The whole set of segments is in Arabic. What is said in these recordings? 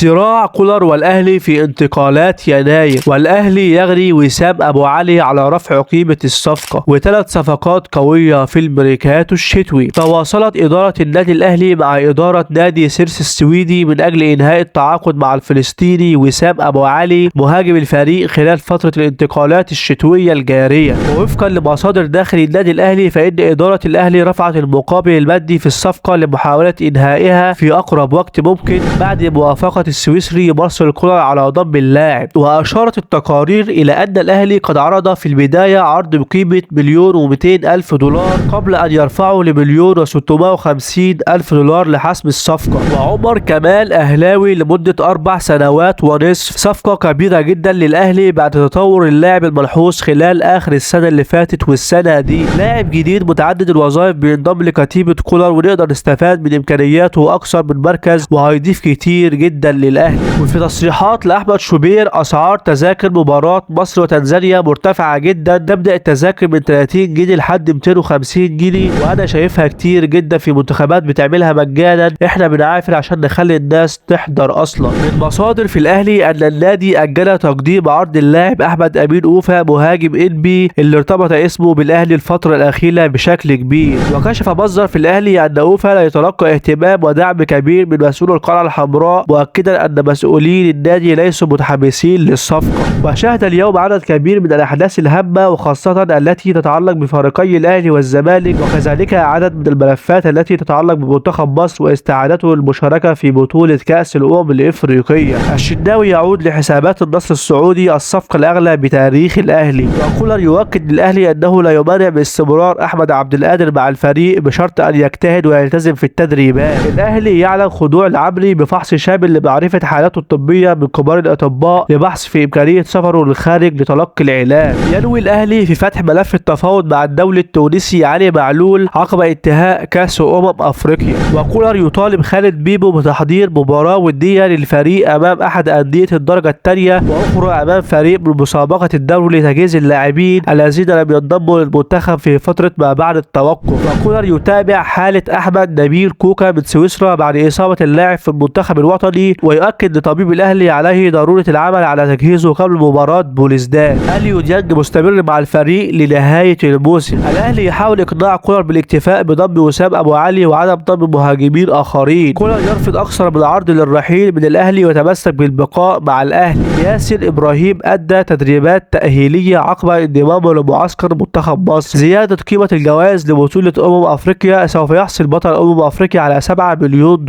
صراع كولر والأهلي في انتقالات يناير، والأهلي يغري وسام أبو علي على رفع قيمة الصفقة، وثلاث صفقات قوية في الميركاتو الشتوي. تواصلت إدارة النادي الأهلي مع إدارة نادي سيرس السويدي من أجل إنهاء التعاقد مع الفلسطيني وسام أبو علي مهاجم الفريق خلال فترة الانتقالات الشتوية الجارية. ووفقا لمصادر داخل النادي الأهلي فإن إدارة الأهلي رفعت المقابل المادي في الصفقة لمحاولة إنهائها في أقرب وقت ممكن بعد موافقة السويسري مارسيل كولر على ضم اللاعب. وأشارت التقارير إلى أن الأهلي قد عرض في البداية عرض بقيمة $1,200,000 قبل أن يرفعوا $1,650,000 لحسم الصفقة. وعمر كمال أهلاوي لمدة 4 سنوات ونصف، صفقة كبيرة جدا للأهلي بعد تطور اللاعب الملحوظ خلال آخر السنة اللي فاتت والسنة دي. لاعب جديد متعدد الوظائف بينضم لكتيبة كولر ونقدر نستفاد من إمكانياته أكثر من مركز، وهيضيف كتير جدا للأهلي. وفي تصريحات لأحمد شوبير، أسعار تذاكر مباراة مصر وتنزانيا مرتفعة جدا، تبدأ التذاكر من 30 جنيه لحد 250 جنيه، وأنا شايفها كتير جدا في منتخبات بتعملها مجانا، احنا بنعافر عشان نخلي الناس تحضر أصلا. من مصادر في الأهلي أن النادي أجل تقديم عرض اللاعب أحمد أمين أوفا مهاجم إنبي اللي ارتبط اسمه بالأهلي الفترة الأخيرة بشكل كبير. وكشف مصدر في الأهلي أن أوفا لا يتلقى اهتمام ودعم كبير من مسؤول القلعة الحمراء، مؤكدا أن مسؤولين النادي ليسوا متحمسين للصفقة. وشهد اليوم عدد كبير من الأحداث الهامة وخاصة التي تتعلق بفريقي الأهلي والزمالك، وكذلك عدد من الملفات التي تتعلق بمنتخب مصر واستعادته للمشاركة في بطولة كأس الأمم الإفريقية. الشناوي يعود لحسابات النصر السعودي الصفقة الأغلى بتاريخ الأهلي. وكولر يؤكد للأهلي أنه لا يمانع باستمرار أحمد عبد القادر مع الفريق بشرط أن يجتهد ويلتزم في التدريبات. الأهلي يعلن خضوع العمري بفحص شامل لمعرفة حالاته الطبية من كبار الأطباء لبحث في إمكانية سفره للخارج لتلقي العلاج. ينوي الأهلي في فتح ملف التفاوض مع الدولي التونسي علي معلول عقب انتهاء كأس أفريقيا. وكولر يطالب خالد بيبو بتحضير مباراة ودية للفريق أمام أحد أندية الدرجة الثانية وأخرى أمام فريق من مسابقة الدوري لتجهيز اللاعبين الذين لم ينضموا للمنتخب في فترة ما بعد التوقف. وكولر يتابع حالة أحمد نبيل كوكا من سويسرا بعد إصابة اللاعب في المنتخب الوطني، ويؤكد لطبيب الأهلي عليه ضرورة العمل على تجهيزه قبل مباراة بوليسداد. أليو ديانج مستمر مع الفريق لنهاية الموسم. الأهلي يحاول إقناع كولر بالاكتفاء بضم وسام أبو علي وعدم ضم مهاجمين آخرين. كولر يرفض أكثر من عرض للرحيل من الأهلي ويتمسك بالبقاء مع الأهلي. ياسر إبراهيم أدى تدريبات تأهيلية عقب انضمامه لمعسكر منتخب مصر. زيادة قيمة الجوائز لبطولة أفريقيا، سوف يحصل بطل أفريقيا على $7 مليون.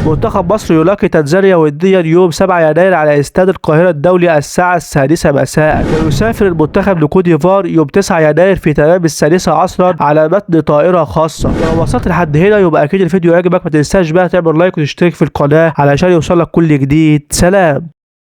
منتخب مصر يلاقي تنزانيا وديا يوم 7 يناير على استاد القاهرة الدولي الساعة 6 مساء. ويسافر المنتخب لكوت ديفوار يوم 9 يناير في تمام 6 عصرا على متن طائرة خاصة. ولو وصلت لحد هنا يبقى أكيد الفيديو عجبك، ما تنساش بقى تعمل لايك وتشترك في القناة علشان يوصلك كل جديد. سلام.